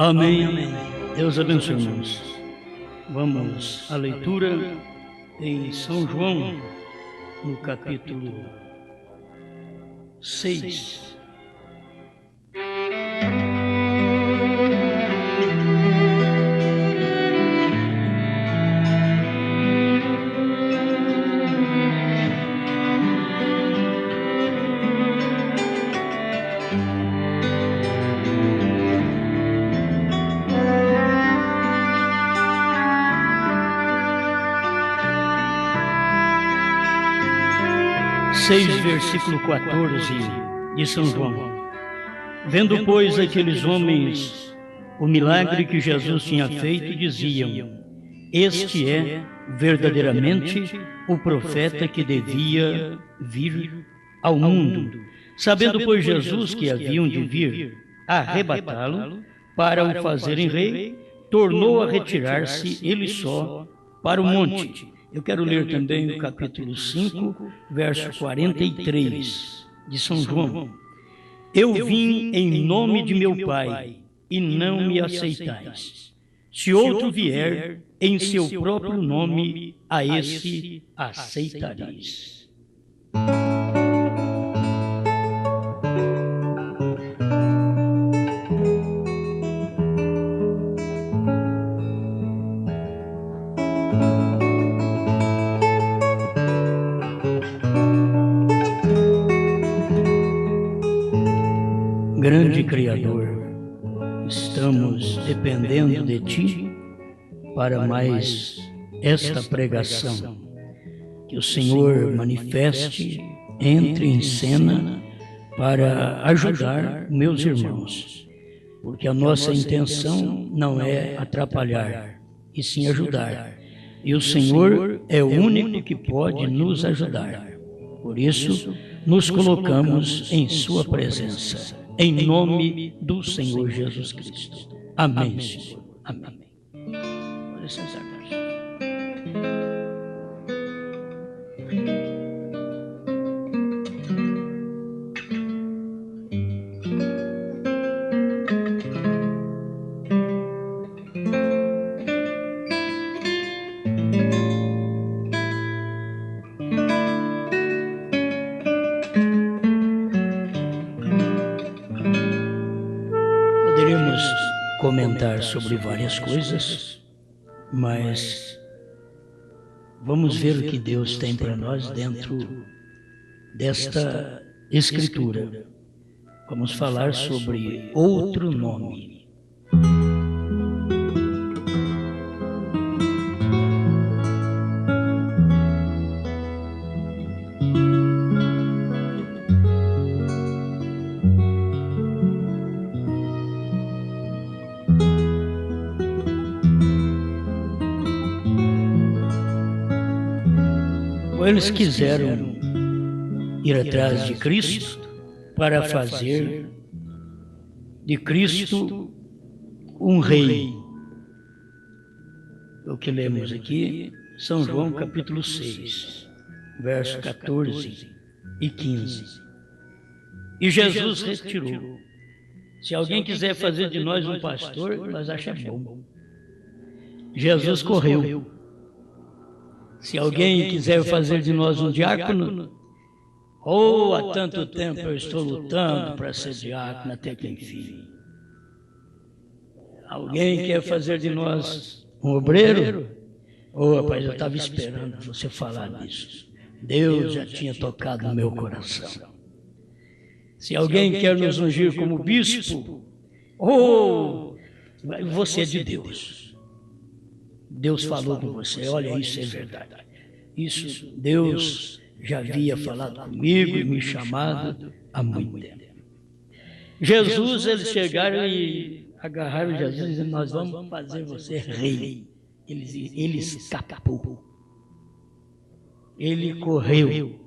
Amém, amém. Deus abençoe, irmãos. Vamos à leitura em São João, no capítulo 6. Versículo 14 de São João. Vendo, pois, aqueles homens o milagre que Jesus tinha feito, diziam: este é verdadeiramente o profeta que devia vir ao mundo. Sabendo, pois, Jesus que haviam de vir arrebatá-lo para o fazerem rei, tornou a retirar-se ele só para o monte. Eu quero ler também o capítulo 5, verso 43 de São João. Eu vim em nome de meu Pai, e não me aceitais. Se outro vier em seu próprio nome, a esse aceitareis. Grande Criador, estamos dependendo de Ti para mais esta pregação. Que o Senhor manifeste, entre em cena para ajudar meus irmãos, porque a nossa intenção não é atrapalhar, e sim ajudar. E o Senhor é o único que pode nos ajudar. Por isso, nos colocamos em Sua presença. Em nome do Senhor Jesus Cristo. Amém, Senhor. Amém. Pode sentar, comentar sobre várias coisas, mas vamos ver o que Deus tem para nós dentro desta Escritura. Vamos falar sobre outro nome. Eles quiseram ir atrás de Cristo para fazer de Cristo um rei. O que lemos aqui, São João capítulo 6, verso 14 e 15. E Jesus retirou. Se alguém quiser fazer de nós um pastor, nós achamos bom. Jesus correu. Se alguém quiser fazer de nós um diácono, há tanto tempo eu estou lutando para ser diácono até que enfim. Alguém quer fazer de nós um obreiro? Rapaz, eu estava esperando você falar disso. Deus já tinha tocado no meu coração. Se alguém quer nos ungir como bispo, você é de Deus. Deus falou com você, olha, isso é verdade. Isso Deus já havia falado comigo e me chamado há muito tempo. Jesus, eles chegaram e agarraram Jesus e disseram: nós vamos fazer você rei. Ele escapou. Ele correu.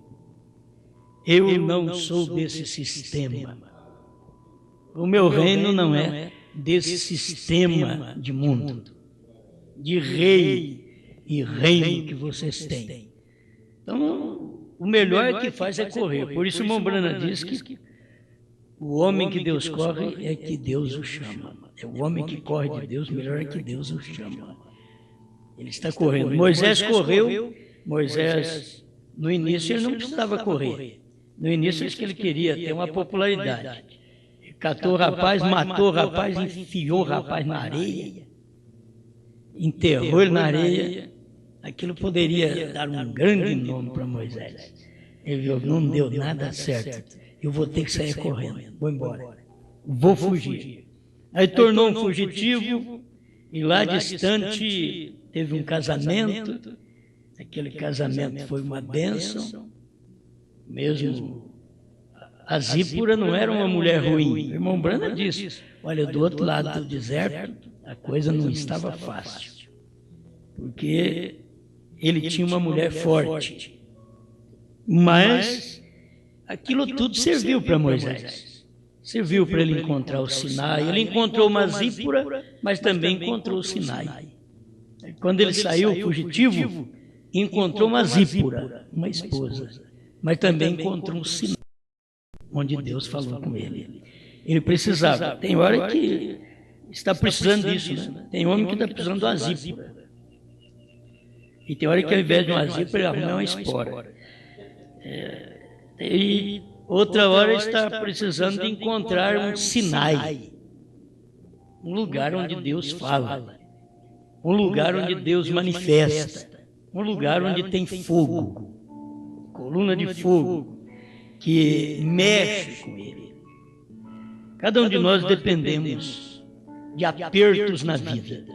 Eu não sou desse sistema. O meu reino não é desse sistema de mundo, de rei e reino que vocês têm. Então, o melhor que faz é correr. Por isso, Mombrana diz que o homem que Deus corre é que Deus o chama. É o homem que corre de Deus, melhor é que Deus o chama. Ele está correndo. Moisés correu. Moisés, no início, ele não precisava correr. No início, ele queria ter uma popularidade. Catou o rapaz, matou o rapaz, enfiou o rapaz na areia, enterrou ele na areia. Aquilo poderia dar um grande nome para Moisés. Ele viu, não deu nada certo. Eu vou ter que sair correndo. Vou embora. Vou fugir. Aí tornou um fugitivo e lá distante teve um casamento. Aquele casamento foi uma bênção. Mesmo a Zípora não era uma mulher ruim. O irmão Branda disse, olha, do outro lado do deserto, a coisa não estava fácil. Porque ele tinha uma mulher forte. Mas aquilo tudo serviu para Moisés. Serviu para ele encontrar o Sinai. Ele encontrou uma Zípora, mas também encontrou o Sinai. Quando ele saiu fugitivo, encontrou uma Zípora, uma esposa. Mas também encontrou um Sinai, onde Deus falou com ele. Ele precisava. Tem hora que está precisando disso, né? Tem homem que está precisando de uma Zípora. E tem hora que ao invés de uma Zípora, ele arruma uma espora. E outra hora está precisando de encontrar um Sinai. Um lugar onde Deus fala. Um lugar onde Deus manifesta. Um lugar onde tem fogo. Coluna de fogo que mexe com ele. Cada um de nós dependemos de apertos na vida.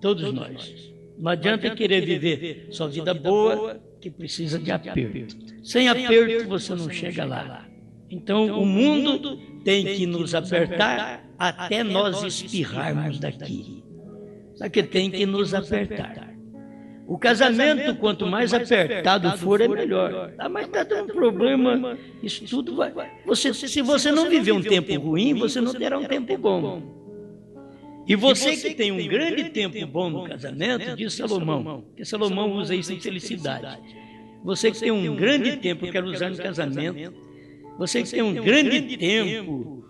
Todos nós. Não adianta querer viver só vida boa, que precisa de aperto. Sem aperto você não chega lá. Então o mundo tem que nos apertar até nós espirrarmos daqui. Só que tem que nos apertar. O casamento, quanto mais apertado for, é melhor. Mas está dando problema, isso tudo vai... se você não viver um tempo ruim, você não terá um tempo bom. E você que tem um grande tempo bom no casamento, diz Salomão, porque Salomão usa isso em felicidade. Você que tem um grande tempo, eu quero usar no casamento, você que tem um grande tempo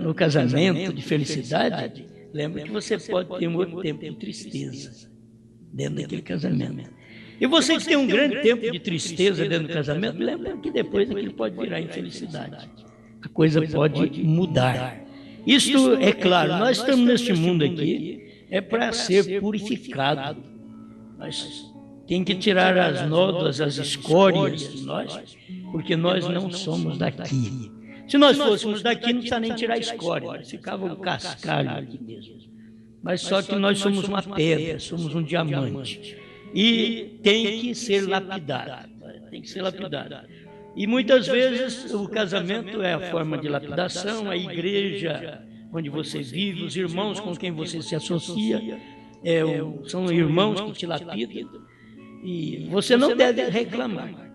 no casamento de felicidade, lembra que você pode ter um outro tempo de tristeza dentro daquele casamento. E você que tem um grande tempo de tristeza dentro do casamento, lembra que depois aquilo pode virar infelicidade. A coisa pode mudar. Isto é claro, nós estamos neste mundo aqui, é para ser purificado. Nós temos que tirar as nódoas, as escórias de nós, porque nós não somos daqui. Se nós fôssemos daqui, não precisa nem tirar a escória, nós ficava um cascalho aqui mesmo. Mas só que nós somos uma pedra, somos um diamante. E tem que ser lapidado. Tem que ser lapidado. E muitas vezes o casamento é a forma de lapidação, a igreja onde você vive, os irmãos com quem você se associa, são irmãos que te lapidam. E você não deve reclamar.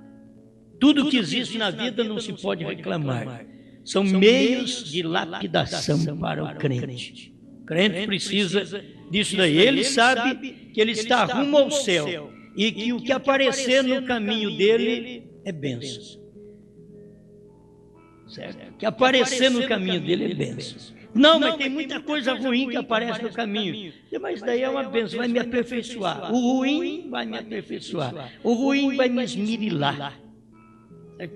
Tudo que existe na vida não se pode reclamar. São meios de lapidação para o crente. O crente precisa disso daí. Ele sabe que ele está rumo ao céu e que o que aparecer no caminho dele é bênção. Certo? Que aparecer no caminho dele é bênção. Não, mas tem muita coisa ruim que aparece no caminho. Mas daí é uma bênção, vai me aperfeiçoar. O ruim vai me aperfeiçoar. O ruim vai me esmirilar.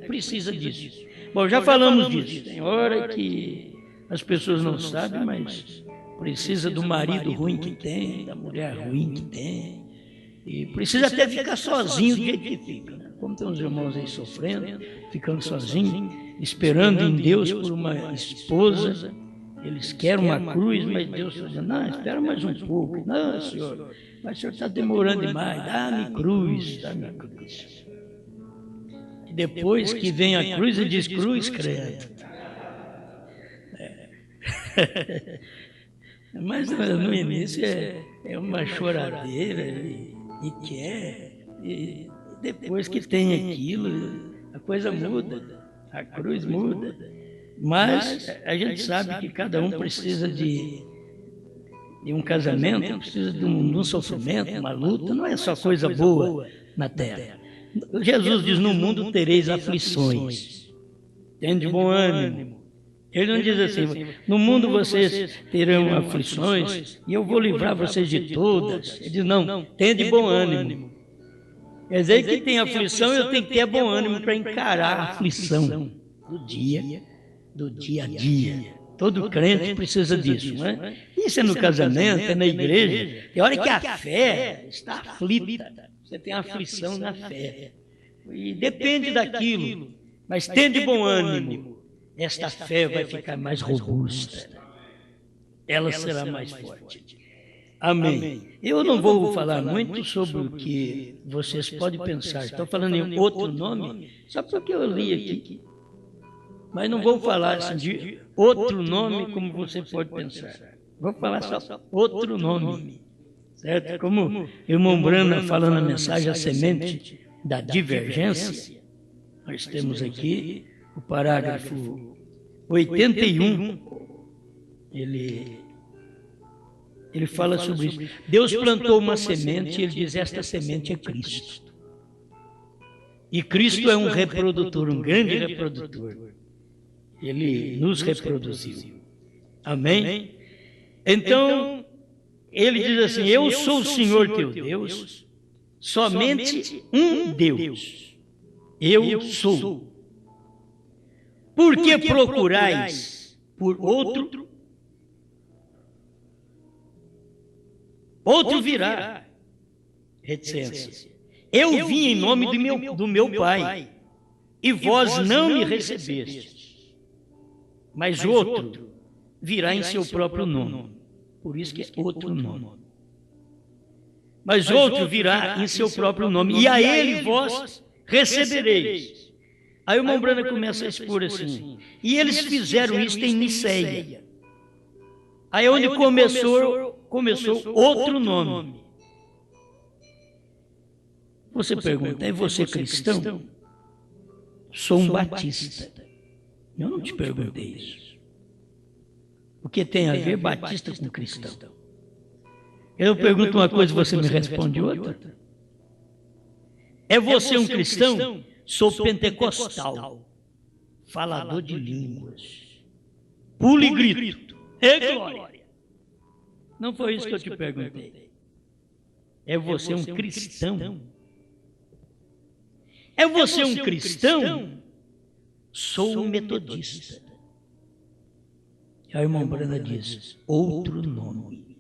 Precisa disso. Bom, já falamos disso. Tem hora que as pessoas não sabem, mas precisa do marido ruim que tem, da mulher ruim que tem. E precisa até ficar sozinho do jeito que fica. Como tem uns irmãos aí sofrendo, ficando sozinhos, esperando em Deus por uma esposa. Eles querem uma cruz, mas Deus está dizendo, não, espera mais um pouco. Não, Senhor, mas o Senhor está demorando demais. Dá-me cruz, dá-me cruz. E depois que vem a cruz, ele diz, cruz, credo. Mas no início é uma choradeira e quer. E depois que tem aquilo, a coisa muda, a cruz muda. Mas a gente sabe que cada um precisa de um casamento, precisa de um sofrimento, uma luta, não é só coisa boa na terra. Jesus diz, no mundo tereis aflições. Tende bom ânimo, Ele não diz assim, no mundo vocês terão aflições e eu vou livrar vocês de todas. Ele diz, não, tenha de bom ânimo. Quer dizer que tem aflição, eu tenho que ter bom ânimo para encarar a aflição do dia a dia. Todo crente precisa disso, não é? Isso é no casamento, é na igreja. Tem hora que a fé está aflita. Você tem aflição na fé. E depende daquilo. Mas tende bom ânimo. Esta fé vai ficar mais robusta. Ela será mais forte. Amém. Eu não vou falar muito sobre o que vocês podem pensar. Estou falando em outro nome, só porque eu li aqui. Mas não vou falar assim, de outro nome como você pode pensar. Vou falar só outro nome. Certo? Como o irmão Brana fala na mensagem A Semente da Divergência, nós temos aqui o parágrafo 81. Ele fala sobre isso. Deus plantou uma semente e ele diz, esta semente é Cristo. E Cristo é um reprodutor, um grande reprodutor. Ele nos reproduziu. Amém? Então, ele diz assim, eu sou o Senhor teu Deus, somente um Deus. Eu sou. Por que procurais por outro? Outro virá. Reticência. Eu vim em nome do meu Pai, e vós não me recebestes. Mas outro virá em seu próprio nome. Por isso que é outro nome. Mas outro virá em seu próprio nome, e a ele vós recebereis. Aí o irmão Brana começa a expor assim. E eles fizeram isso em Niceia. Aí onde começou outro nome. Você pergunta, é você cristão? Sou um batista. Eu não te perguntei isso. O que tem a ver batista com cristão? Eu pergunto uma coisa e você me responde outra. É você um cristão? Sou pentecostal, falador de línguas, pulo e grito, é glória. Não foi isso que eu te perguntei. É você um cristão? É você um cristão? Sou um metodista. Aí o irmão Brana diz, outro nome.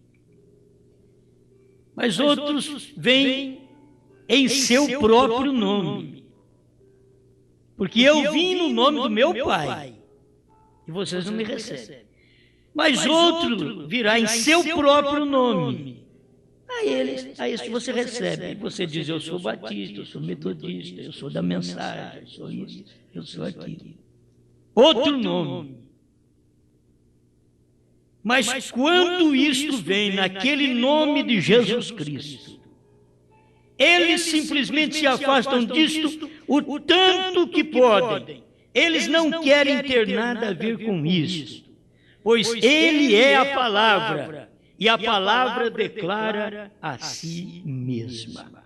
Mas outros vêm em seu próprio nome. Porque eu vim no nome do meu Pai, e vocês não me recebem. Mas outro virá em seu próprio nome. A isso você recebe. E você diz, eu sou batista, eu sou metodista, eu sou da mensagem, eu sou isso, eu sou aquilo. Outro nome. Mas quando isto vem naquele nome de Jesus Cristo, eles simplesmente se afastam disto o tanto que podem. Eles não querem ter nada a ver com isso, pois Ele é a palavra, e a palavra declara a si mesma.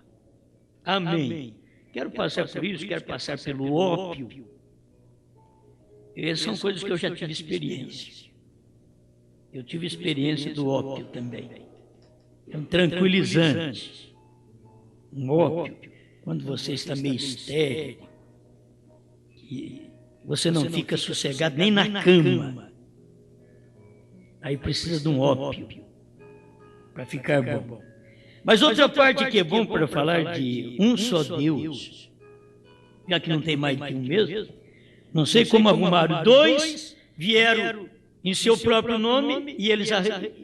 Amém. Quero passar por isso, quero passar pelo ópio. Essas são coisas que eu já tive experiência. Eu tive experiência do ópio também. É um tranquilizante. Um ópio, quando você está meio estéril, e você não fica sossegado nem na cama. Aí precisa de um ópio para ficar bom. Mas outra parte que é bom para falar de um só Deus, já que não tem mais do que um mesmo, não sei como arrumaram, dois vieram em seu próprio nome e eles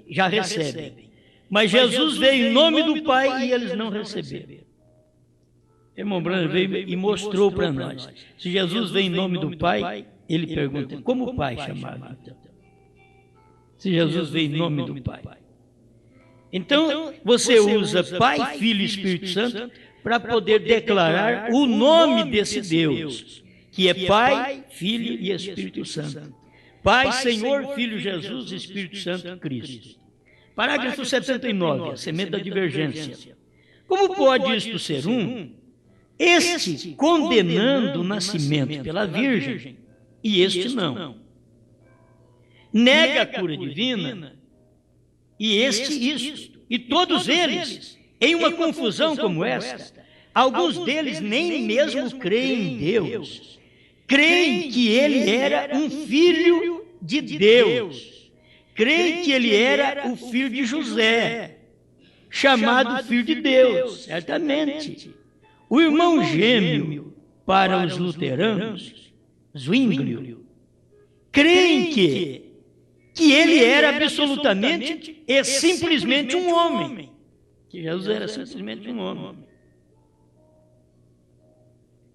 já recebem. Mas Jesus veio em nome do Pai e eles não receberam. Irmão Brana veio e mostrou para nós. Se Jesus veio em nome do Pai, ele pergunta, como o Pai chamava então? Se Jesus veio em nome do Pai. Então, você usa Pai, Filho e Espírito Santo para poder declarar o nome desse Deus, que é Pai, Filho e Espírito Santo. Pai, Senhor, Filho Jesus e Espírito Santo, Cristo. Parágrafo 79, a semente da divergência. Como pode isto ser um? Este condenando o nascimento pela Virgem, e este não. nega a cura divina, e isto. E todos eles, em uma confusão como esta, alguns deles nem mesmo creem em Deus. Creem que ele era um filho de Deus. Creem que ele era o filho de José, chamado filho de Deus, certamente. O irmão gêmeo, para os luteranos, Zwinglio, creem que ele era absolutamente e simplesmente um homem. Que Jesus era simplesmente um homem.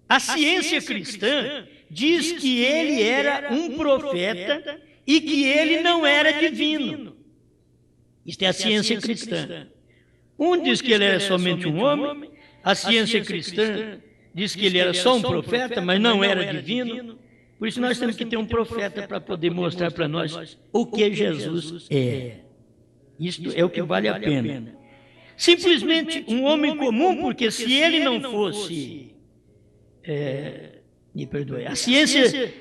A ciência cristã diz que ele era um profeta e que ele não era divino. Isto é a ciência cristã. Um diz que ele era somente um homem, a ciência cristã diz que ele era só um profeta, mas não era divino. Por isso nós temos que ter um profeta para poder mostrar para nós o que Jesus é. Isto é o que vale a pena. Simplesmente um homem comum, porque se ele não fosse... me perdoe. A ciência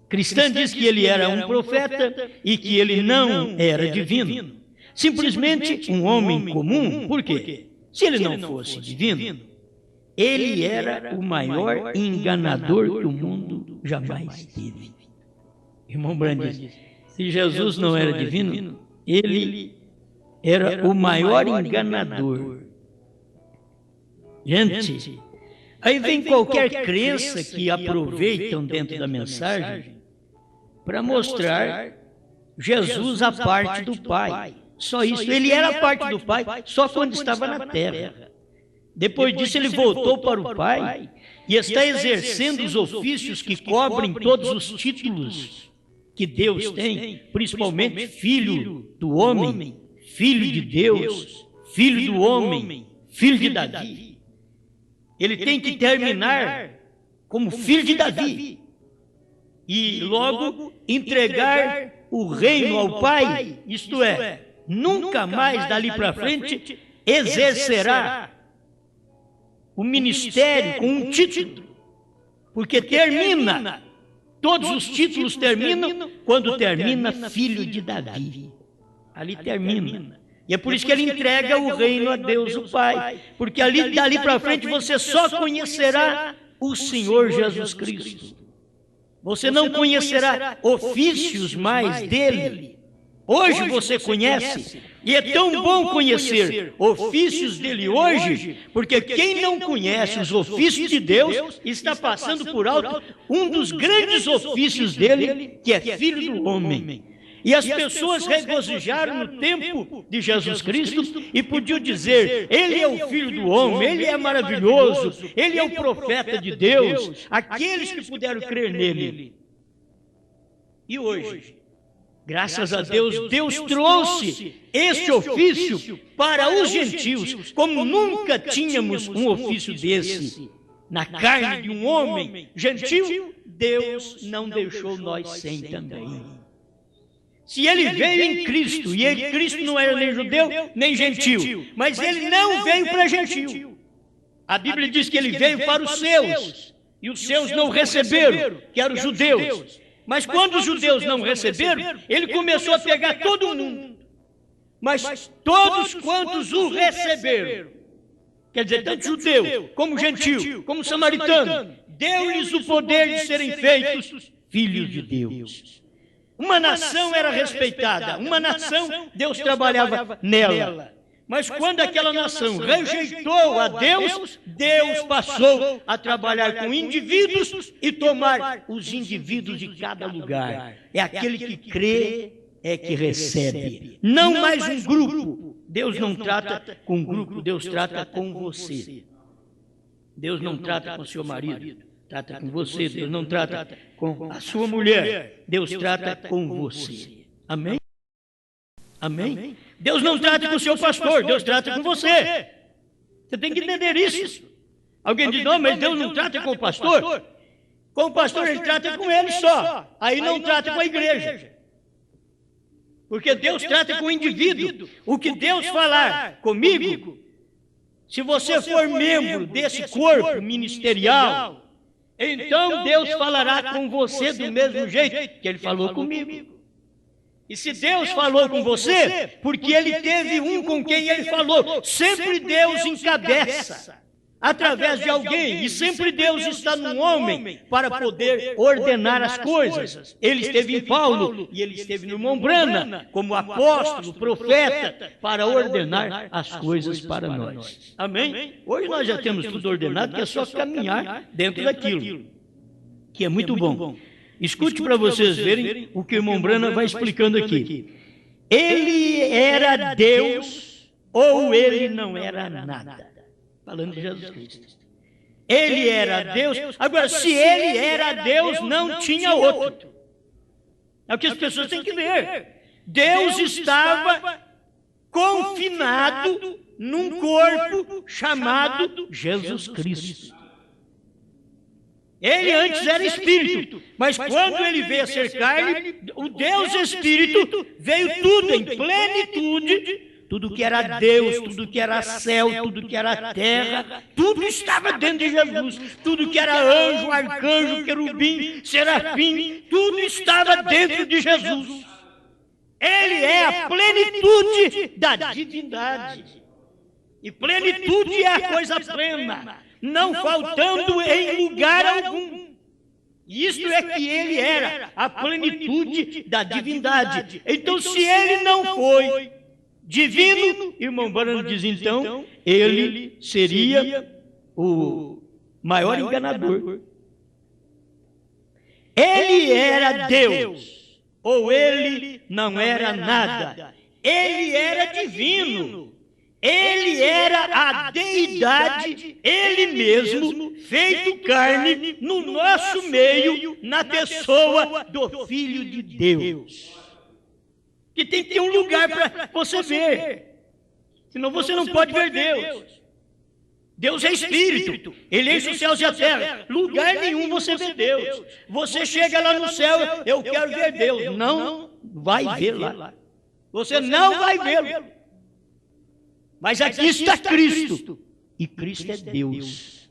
cristã diz que ele era um profeta e que ele não era divino. Simplesmente um homem comum, por quê? Se ele não fosse divino, ele era o maior enganador que o mundo jamais teve. Irmão Brandes, se Jesus não era divino, ele era o maior enganador. Gente, aí vem qualquer crença que aproveitam dentro da mensagem para mostrar Jesus à parte do Pai. Só isso. Ele era a parte do Pai só quando estava na terra. Depois disso ele voltou para o Pai e está exercendo os ofícios que cobrem todos os títulos que Deus tem, principalmente Filho do Homem, Filho de Deus, Filho do Homem, Filho de Davi. Ele tem que terminar como filho de Davi e logo entregar o reino ao Pai, isto é, nunca mais dali para frente exercerá o ministério com um título, porque termina, todos os títulos terminam quando termina filho de Davi. Ali termina. E é por isso que ele entrega o reino a Deus o Pai, porque dali para frente você só conhecerá o Senhor Jesus Cristo. Você não conhecerá ofícios mais dele. Hoje você conhece, e é tão bom conhecer ofícios dele hoje, porque quem não conhece os ofícios de Deus está passando por alto um dos grandes ofícios dele, que é filho do homem. E as pessoas regozijaram no tempo de Jesus Cristo e podiam dizer, ele é o Filho do Homem, ele é maravilhoso, ele é o profeta de Deus, aqueles que puderam crer nele. E hoje, graças a Deus, Deus trouxe este ofício para os gentios, como nunca tínhamos um ofício desse. Na carne de um homem gentil, Deus não deixou nós sem também. Se ele veio em Cristo, e Cristo não era nem judeu, nem gentil, mas ele não veio para gentil. A Bíblia diz que ele veio para os seus, e os seus não receberam, que eram os judeus. Mas quando os judeus não receberam, ele começou a pegar todo mundo. Mas todos quantos o receberam, quer dizer, tanto judeu, como gentil, como samaritano, deu-lhes o poder de serem feitos filhos de Deus. Uma nação era respeitada, uma nação, Deus trabalhava nela. Mas quando aquela nação rejeitou a Deus, Deus passou a trabalhar com indivíduos e tomar os indivíduos de cada lugar. É aquele que crê, é que recebe. Não mais um grupo. Deus não trata com um grupo, Deus trata com você. Deus não trata com seu marido. Trata com você, Deus não trata com a sua mulher, Deus trata com você. Amém? Amém? Deus não trata com o seu pastor, Deus trata com você. Você tem que entender isso. Alguém diz, não, mas Deus não trata com o pastor? Com o pastor ele trata com ele só, aí não trata com a igreja. Porque Deus trata com o indivíduo. O que Deus falar comigo, se você for membro desse corpo ministerial, então Deus falará com você do mesmo jeito que Ele falou comigo. E se Deus falou com você, porque Ele teve um com quem Ele falou. Sempre Deus encabeça através de alguém, e sempre Deus está num homem para poder ordenar as coisas. Ele esteve em Paulo e ele esteve no irmão Branham como apóstolo, profeta, para ordenar as coisas para nós. Amém? Hoje nós já temos tudo ordenado, que é só caminhar dentro daquilo, que é muito bom. Escute para vocês verem o que o irmão Branham vai explicando aqui. Ele era Deus ou ele não era nada? Falando de Jesus Cristo. Ele era Deus. Agora, se ele era Deus, não tinha outro. É o que as pessoas têm que ver. Deus estava confinado num corpo chamado Jesus Cristo. Ele antes era espírito, mas quando ele veio a ser carne, o Deus Espírito veio tudo em plenitude. Tudo que era Deus, tudo que era céu, tudo que era terra, tudo estava dentro de Jesus. Tudo que era anjo, arcanjo, querubim, serafim, tudo estava dentro de Jesus. Ele é a plenitude da divindade. E plenitude é a coisa plena, não faltando em lugar algum. Isto é que ele era a plenitude da divindade. Então, se ele não foi divino, irmão Branham diz então, ele seria o maior enganador. Ele era Deus, ou ele não era nada. Ele era divino. Ele era a deidade, ele mesmo, feito carne, no nosso meio, na pessoa do Filho de Deus. Que tem que ter um lugar para você ver. Senão você não pode ver Deus. Deus é Espírito. Ele enche os céus e a terra. Lugar nenhum você vê Deus. Você chega lá no céu, eu quero ver Deus. Não vai ver lá. Você não vai vê-lo. Mas aqui está Cristo. E Cristo é Deus.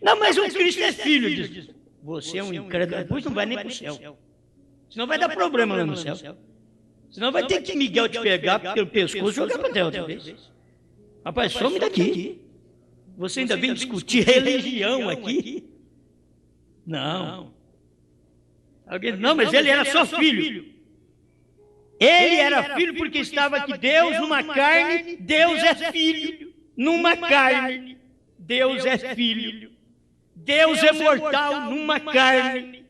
Não, mas o Cristo é filho. Diz, você é um incrédulo. Depois não vai nem para o céu. Senão vai dar problema lá no céu. Senão vai ter que Miguel te pegar pelo pescoço e jogar para a terra outra vez. Rapaz, some daqui. Você ainda vem discutir religião aqui? Não. Alguém, não, mas ele era só filho. Ele era filho porque estava aqui. Deus numa carne, Deus é filho. Numa carne, Deus é filho. Deus é mortal numa carne.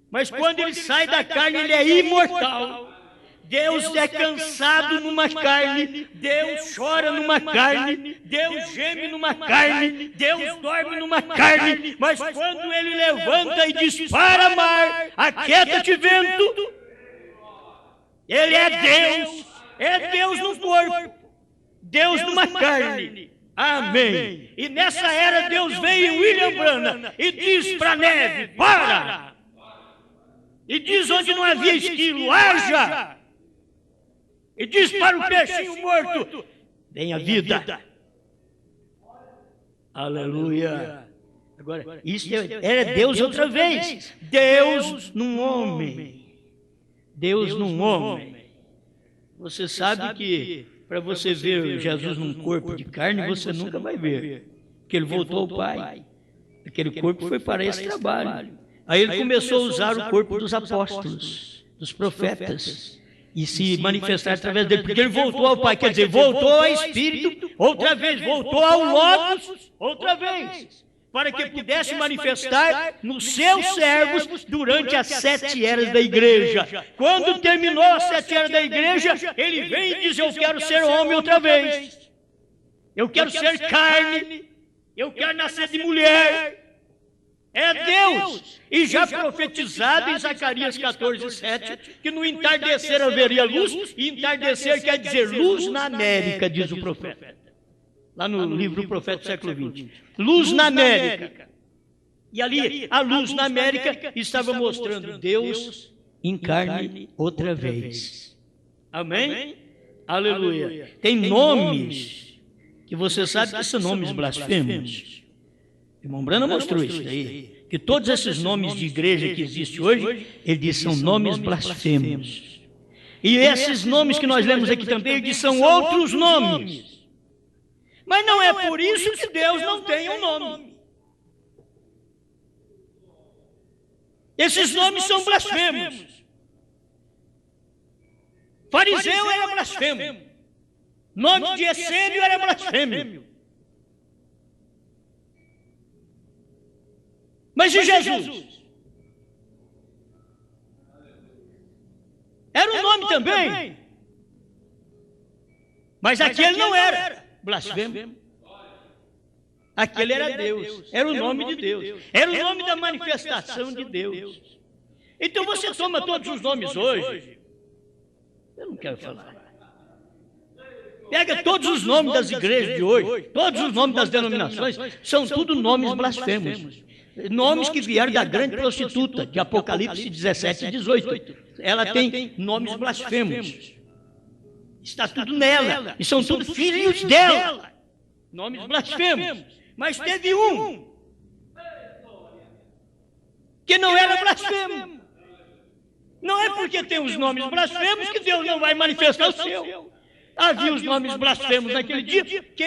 Mas quando ele sai da carne, ele é imortal. Deus é cansado numa carne, Deus chora numa carne, Deus geme numa carne, Deus dorme numa carne, mas quando Ele levanta e dispara mar, aquieta-te vento, Ele é Deus no corpo, Deus numa carne. Amém. E nessa era Deus veio em William Branham e diz para a neve, para! E diz onde não havia esquilo, haja! E diz para o peixinho morto, tenha vida. Aleluia. Agora, isso era Deus outra vez. Deus num homem. Deus num homem. Você sabe que para você ver Jesus num corpo de carne, você nunca vai ver. Porque ele voltou ao Pai. Aquele corpo foi para esse trabalho. Aí ele começou a usar o corpo dos apóstolos, dos profetas. E se manifestar através dele, porque ele voltou ao Pai, quer dizer, voltou ao Espírito, outra vez, voltou ao Logos, outra vez, para que pudesse manifestar nos seus servos durante as 7 eras da igreja. Quando terminou as 7 eras da igreja, ele vem e diz, eu quero ser homem outra vez, eu quero ser carne, eu quero nascer de mulher. É Deus, e já profetizado em Zacarias 14:7, que no entardecer haveria luz, e entardecer quer dizer luz na América, diz o profeta. Lá no livro do Profeta do século XX. Luz na América. E ali, a luz na América estava mostrando Deus em carne outra vez. Amém? Aleluia. Tem nomes que você sabe que são nomes blasfemos. O irmão Branham mostrou isso aí, que todos esses nomes de igreja que existem hoje, ele diz, são nomes blasfemos. E esses nomes que nós lemos aqui também são outros nomes. Mas não é por isso que Deus não tem um nome. Esses nomes são blasfemos. Fariseu era blasfemo. Nome de Essênio era blasfêmio. Mas e Jesus? Era um nome também. Mas aquele não era blasfemo. Aquele era Deus. Era o nome de Deus. Era o nome da manifestação de Deus. Então você toma todos os nomes hoje. Eu não quero falar. Pega todos os nomes das igrejas de hoje, todos os nomes das denominações, são tudo nomes blasfemos. Nomes que vieram da grande prostituta, de Apocalipse 17 e 18. Ela tem nomes blasfemos. Está tudo nela. E são tudo filhos dela. Nomes blasfemos. Mas teve um que não era blasfemo. Não é porque tem os nomes blasfemos que Deus não vai manifestar o seu. Havia os nomes blasfemos naquele dia, que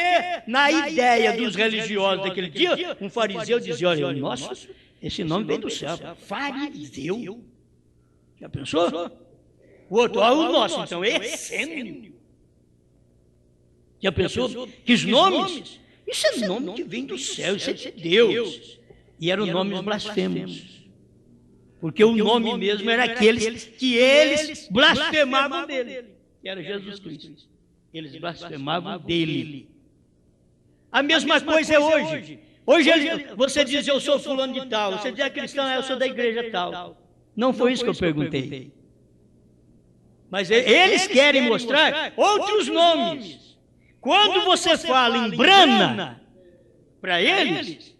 na ideia dos religiosos daquele dia, um fariseu dizia, olha, nossa, esse nome vem do céu. Fariseu? Já pensou? O outro, o nosso, então, Essênio. Já pensou? Que os nomes? Isso é nome que vem do céu, isso é de Deus. E eram nomes blasfemos. Porque o nome mesmo era aqueles que eles blasfemavam dele. Que era Jesus Cristo. Eles blasfemavam dele. A mesma coisa é hoje. Hoje você diz, eu sou fulano de tal. Você diz, é cristão, eu sou da igreja tal. Não foi isso que eu perguntei. Mas eles querem mostrar outros nomes. Quando você fala em Brana, para eles,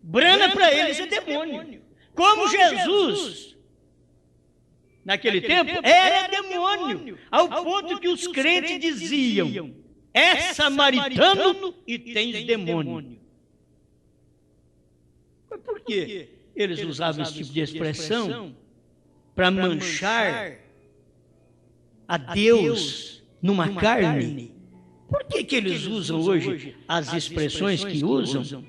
Brana para eles é demônio. Como Jesus, naquele tempo, era demônio, ao ponto que os crentes diziam, é samaritano e tens demônio. Mas por quê? Eles usavam esse tipo de expressão para manchar a Deus numa carne. Por que eles usam hoje as expressões que usam?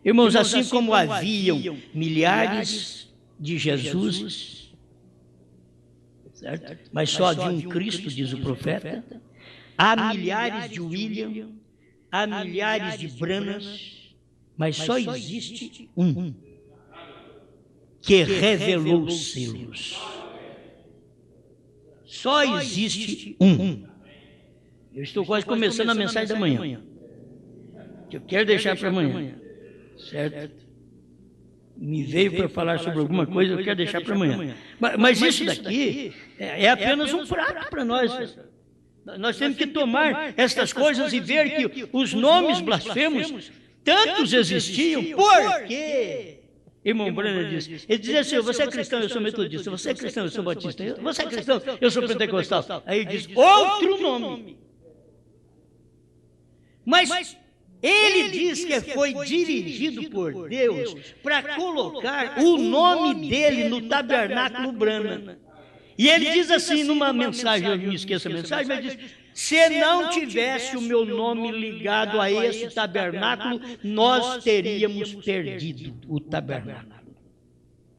Irmãos, assim como haviam milhares de Jesus, certo? Mas só havia um Cristo, diz o profeta. Há milhares de William, há milhares de Branas, mas só existe um que revelou os selos. Só existe um. Eu estou quase começando a mensagem da manhã, que eu quero deixar para amanhã, certo? Me veio para falar sobre alguma coisa, eu quero deixar para amanhã. Mas isso daqui é apenas um prato para nós. Nós temos que tomar estas coisas e ver que os nomes blasfemos, tantos existiam, por quê? Irmão Brana disse, ele dizia assim, você é cristão, eu sou metodista, você é cristão, eu sou batista, você é cristão, eu sou pentecostal. Aí ele diz, outro nome. Mas ele diz que foi dirigido por Deus para colocar o nome dele no tabernáculo Brana. E ele diz assim numa mensagem, eu não esqueço a mensagem, mas diz, se não tivesse o meu nome ligado a esse tabernáculo, nós teríamos perdido o tabernáculo.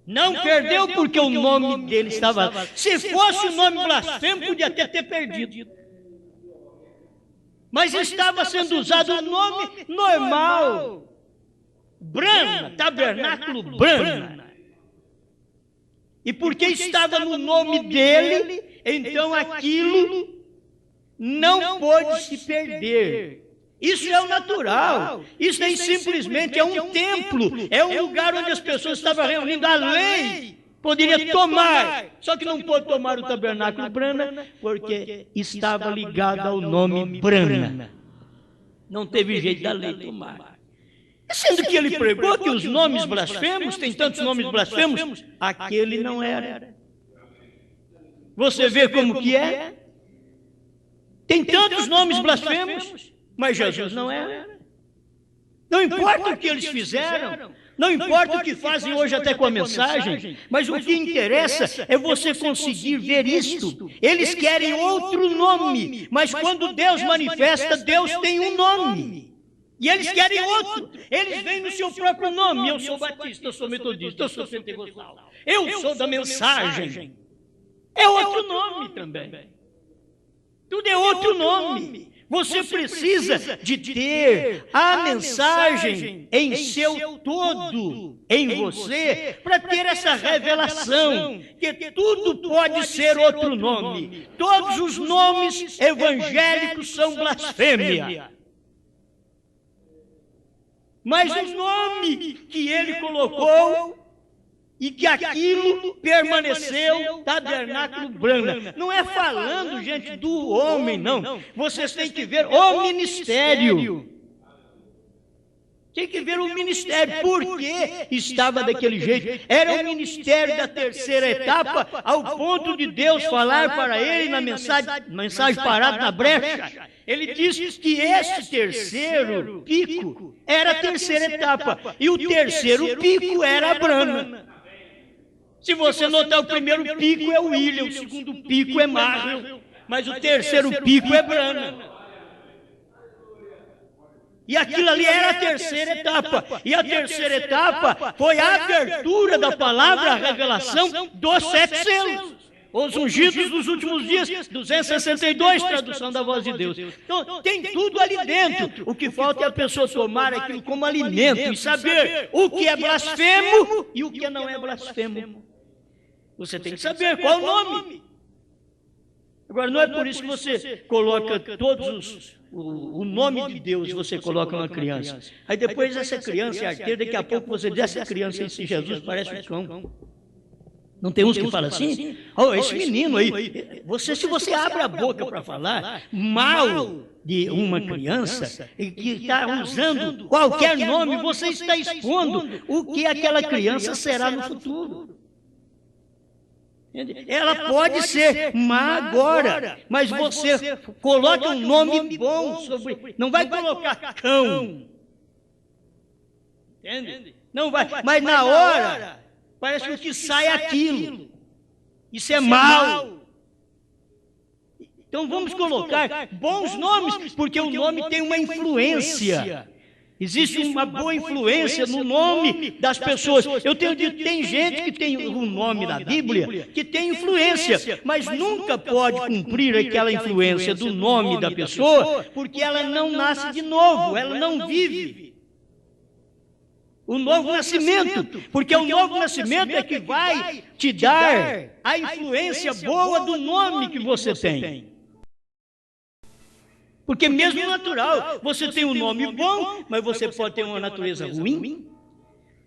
Não perdeu porque o nome dele estava lá. Se fosse o nome blasfemo, podia até ter perdido. Mas estava sendo usado o nome normal. Brana, tabernáculo Brana. E porque estava no nome dele, então aquilo não pôde se perder. Isso é o natural. Isso aí simplesmente é um templo. É um lugar onde as pessoas estavam reunindo. A lei poderia tomar. Só que não pôde tomar o tabernáculo Brana, porque estava ligado ao nome Brana. Não teve jeito da lei tomar. Sendo que ele pregou que os nomes blasfemos, tem tantos nomes blasfemos, aquele não era. Você vê como que é? Tem tantos nomes blasfemos, mas Jesus não era. Não importa o que eles fizeram, não importa o que fazem hoje até com a mensagem, mas o que interessa é você conseguir ver isto. Eles querem outro nome, mas quando Deus manifesta, Deus tem um nome. E eles querem outro. Eles vêm no seu próprio nome. Eu sou batista, eu sou metodista, eu sou pentecostal. Eu sou da mensagem. É outro nome também. Tudo é outro nome. Você precisa de ter a mensagem em seu todo, em você, para ter essa revelação, que tudo pode ser outro nome. Todos os nomes evangélicos são blasfêmia. Mas o nome que ele colocou e que aquilo permaneceu, tabernáculo Brana. Não é falando, gente, do homem, não. Vocês têm que ver o ministério. Tem que ver o ministério. Por que estava daquele jeito? Era o ministério da terceira etapa, ao ponto de Deus falar para ele na mensagem parada na brecha. Ele disse que esse terceiro pico era a terceira etapa. E o terceiro pico era a Brana. Se você notar, o primeiro pico é o William, o segundo pico é Marvel, mas o terceiro pico é Brana. E aquilo ali era a terceira etapa. E a terceira etapa foi a abertura da palavra, a revelação dos 7 selos. Os ungidos dos últimos dias, 262, tradução da voz de Deus. Então, tem tudo ali dentro. O que falta é a pessoa tomar aquilo como alimento e saber o que é blasfemo e o que não é blasfemo. Você tem que saber qual o nome. Agora, não é por isso que você coloca o nome de Deus, você coloca uma criança. Aí depois essa criança é arteira, daqui a pouco você diz, essa criança, esse Jesus parece um cão. Não tem uns que falam assim? Oh, esse menino aí, se você abre a boca para falar mal de uma criança que está usando qualquer nome, você está expondo o que aquela criança será no futuro. Ela pode ser má agora, mas você coloca um nome bom sobre. Não vai colocar cão. Entende? Não vai. Mas na hora, parece que o que sai é aquilo. Isso é mal. Então vamos colocar bons nomes, porque o nome tem uma influência. Existe uma boa influência no nome das pessoas. Eu tenho dito, tem gente que tem o nome na Bíblia que tem influência, mas nunca pode cumprir aquela influência do nome da pessoa, porque ela não nasce de novo, ela não vive o novo nascimento, porque o novo nascimento é que vai te dar a influência boa do nome que você tem. Porque mesmo natural, você tem um nome bom, mas você pode ter uma natureza ruim.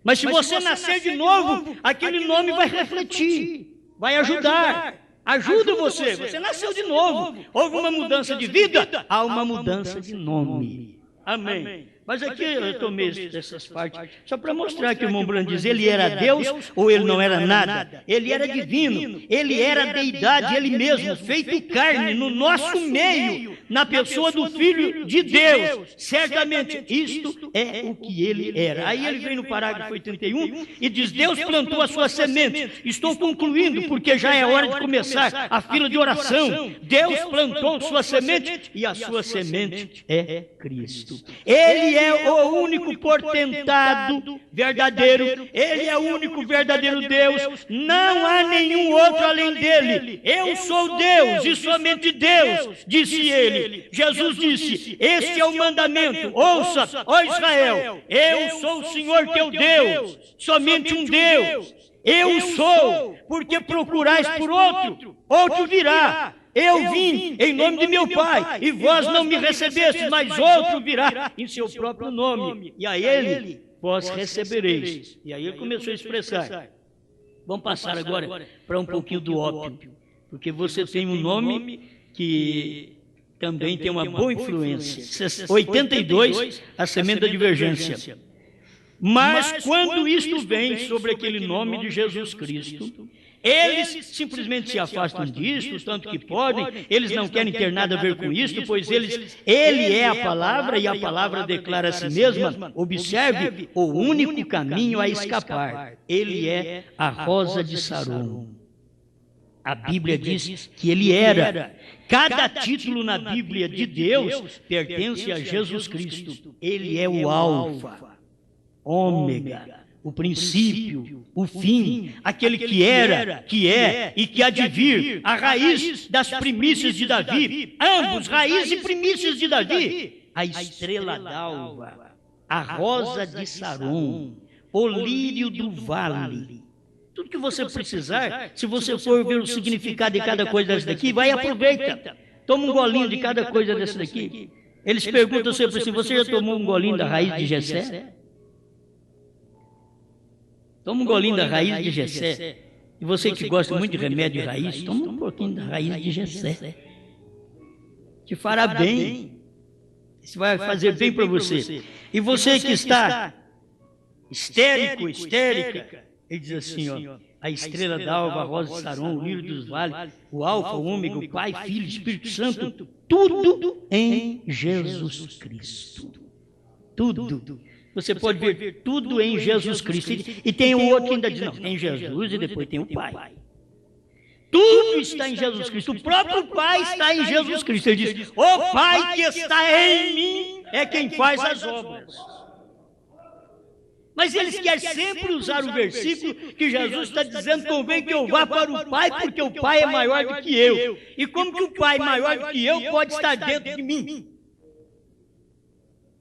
Mas se você nascer de novo, aquele nome vai refletir, vai ajudar. Ajuda você, você nasceu de novo. Houve uma mudança de vida, há uma mudança de nome. Amém. Mas aqui eu tomei essas partes só para mostrar que o irmão Branham diz, ele era Deus ou ele não era nada. Ele era divino, ele era a deidade, ele mesmo, feito carne no nosso meio, na pessoa do Filho de Deus. Certamente, isto é o que ele era. Aí ele vem no parágrafo 81 e diz, Deus plantou a sua semente. Estou concluindo, porque já é hora de começar a fila de oração. Deus plantou sua semente e a sua semente é Cristo. Ele é o único portentado verdadeiro, ele é o único verdadeiro Deus, não há nenhum outro além dele. Eu sou Deus e somente Deus, disse ele. Jesus disse, este é o mandamento, ouça, ó Israel, eu sou o Senhor teu Deus, somente um Deus. Eu sou, porque procurais por outro, outro virá. Eu vim em nome de meu Pai, e vós não me recebestes, mas outro virá em seu próprio nome, e a ele vós recebereis. E aí ele começou a expressar. Vamos passar agora para um pouquinho do ópio, porque você tem um nome que também tem uma boa influência. 82, a semente da divergência. Mas quando isto vem sobre aquele nome de Jesus Cristo, Eles simplesmente se afastam disso, tanto que podem, eles não querem ter nada a ver com isso, pois ele é a palavra e a palavra declara a si mesma, observe, o único caminho a escapar. Ele é a rosa de Saron. A Bíblia diz que ele era. Cada título na Bíblia de Deus pertence a Jesus Cristo. Ele é o Alfa, Ômega, o princípio, o fim, aquele que era, que é e que há de vir, a raiz das primícias de Davi, ambos, raiz e primícias de Davi, a estrela d'alva, a rosa de Saron, o lírio do vale. Tudo que você precisar, se você for ver o significado de cada coisa dessa daqui, vai e aproveita. Toma um golinho de cada coisa dessa daqui. Eles perguntam sempre assim, você já tomou um golinho da raiz de Jessé? Toma um golinho da raiz de Jessé. E você que gosta muito de remédio de raiz, toma um pouquinho da raiz de Jessé. Te fará bem. Isso vai fazer bem para você. E você que está histérico, histérica, ele diz assim, ó, a estrela d'alva, a rosa de Saron, o lírio dos vales, o alfa, o ômega, o Pai, Filho, Espírito Santo, tudo em Jesus Cristo. Tudo. Você pode ver tudo em Jesus Cristo. E tem um outro que ainda diz, não, em Jesus e depois tem o Pai. Tudo está em Jesus Cristo. O próprio Pai está em Jesus Cristo. Ele diz, o Pai que está em mim é quem faz as obras. Mas eles querem sempre usar o versículo que Jesus está dizendo, convém que eu vá para o Pai, porque o Pai é maior do que eu. E como que o Pai maior do que eu pode estar dentro de mim?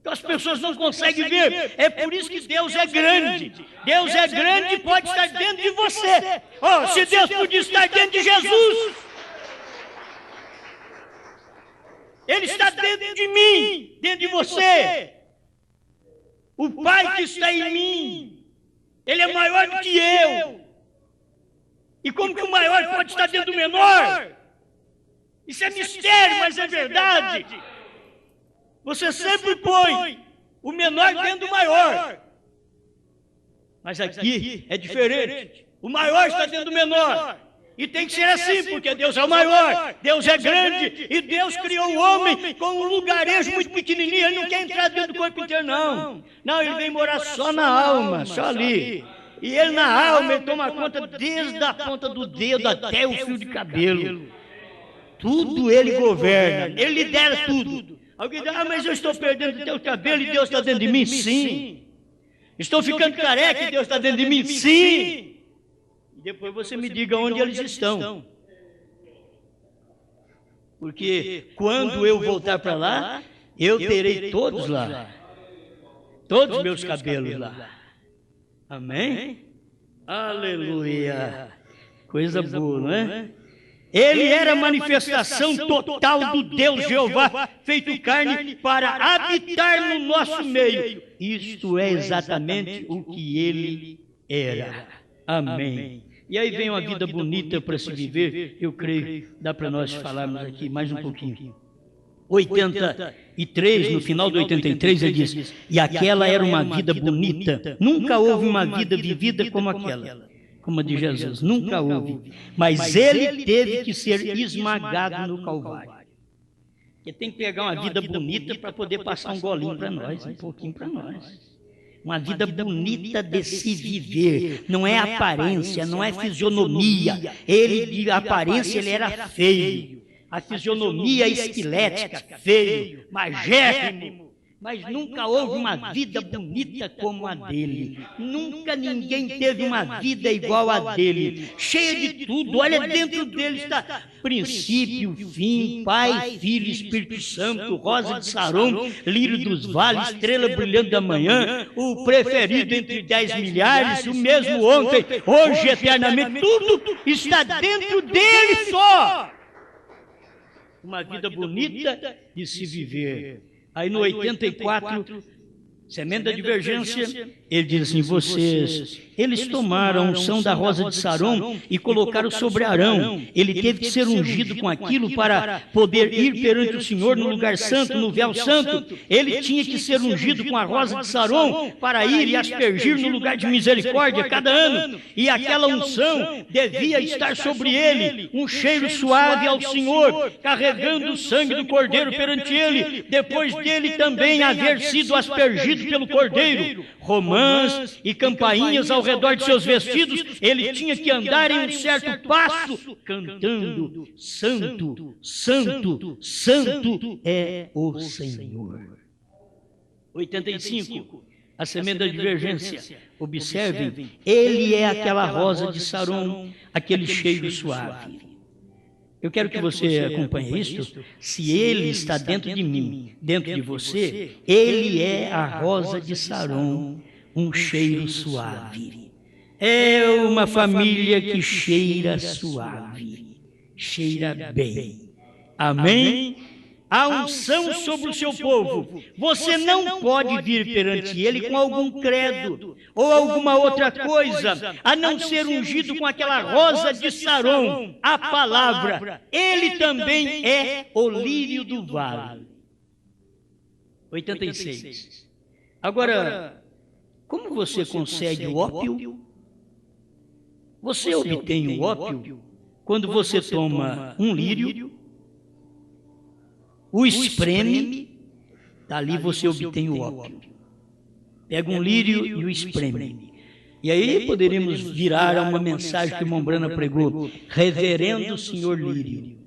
Então as pessoas não conseguem ver. É por isso que Deus é grande. Deus é grande e pode estar dentro de você. Oh, se Deus podia estar dentro de Jesus, Ele está dentro de mim, dentro de você. O Pai que está em mim, Ele é maior do que eu. E como que o maior pode estar dentro do menor? Isso é mistério, mas é verdade. Você sempre põe o menor dentro do maior. Mas aqui é diferente. O maior está dentro do menor. E tem que ser assim, porque Deus é o maior, Deus é grande, e Deus criou o homem com um lugarejo muito pequenininho. Ele não quer entrar dentro do corpo inteiro, não. Não, ele vem morar só na alma, só ali. E ele na alma, ele toma conta desde a ponta do dedo até o fio de cabelo. Tudo ele governa, ele lidera tudo. Alguém diz, mas eu estou perdendo o teu cabelo e Deus está dentro de mim? Sim. Estou ficando careca e Deus está dentro de mim? Sim. Depois você me diga onde eles estão. Porque quando eu voltar para lá, eu terei todos lá. Todos os meus cabelos lá. Amém? Aleluia. Coisa boa, não é? Ele era a manifestação total do Deus Jeová, feito carne, para habitar no nosso meio. Isto é exatamente o que ele era. Amém. E aí vem uma vida bonita para se viver, eu creio, dá para nós falarmos aqui mais um pouquinho. 83, no final do 83, ele diz, e aquela era uma vida bonita, nunca houve uma vida vivida como aquela, como a de Jesus, nunca houve. Mas ele teve que ser esmagado no Calvário. Porque tem que pegar uma vida bonita para poder passar um golinho para nós, um pouquinho para nós. Uma vida bonita de se viver, não é aparência, não é fisionomia. Ele, de aparência, ele era feio. A fisionomia esquelética, feio, magérrimo. Mas nunca houve uma vida bonita como a dele. Nunca ninguém teve uma vida igual a dele. Cheia de tudo, olha, dentro dele está princípio, fim, Pai, Filho, Espírito Santo, rosa de Saron, lírio dos vales, estrela brilhante da manhã, o preferido entre 10 milhares, o mesmo ontem, hoje, eternamente, tudo está dentro dele só. Uma vida bonita de se viver. Aí no 84, Semente da divergência, ele diz assim, eles tomaram a unção da rosa de Saron e colocaram sobre Arão. Ele teve que ser ungido com aquilo para poder ir perante o Senhor no lugar santo, no véu santo. Ele tinha que ser ungido com a rosa de Saron para ir e aspergir no lugar de misericórdia cada ano. E aquela unção devia estar sobre ele, um cheiro suave ao Senhor, carregando o sangue do Cordeiro perante ele, depois dele também haver sido aspergido pelo Cordeiro, romãs e campainhas ao redor de seus vestidos, ele tinha que andar em um certo passo, cantando, Santo, Santo, Santo é o Senhor. 85, a semente da divergência. Observem, ele é aquela rosa de Saron, aquele cheiro suave. Eu quero que você acompanhe isto. Se ele está dentro de mim, dentro de você, ele é a rosa de Saron, um cheiro suave. É uma família que cheira suave, cheira bem. Amém? A unção sobre o seu povo. Você não pode vir perante ele com algum credo ou alguma outra coisa, a não ser ungido com aquela rosa de Saron, a palavra. Ele também é o lírio do vale. 86. Agora, como você consegue o ópio? Você obtém o ópio quando você toma um lírio, o espreme, dali você obtém o ópio. Pega um lírio e o espreme. E aí poderíamos virar a uma mensagem que o irmão Brana pregou, reverendo senhor lírio.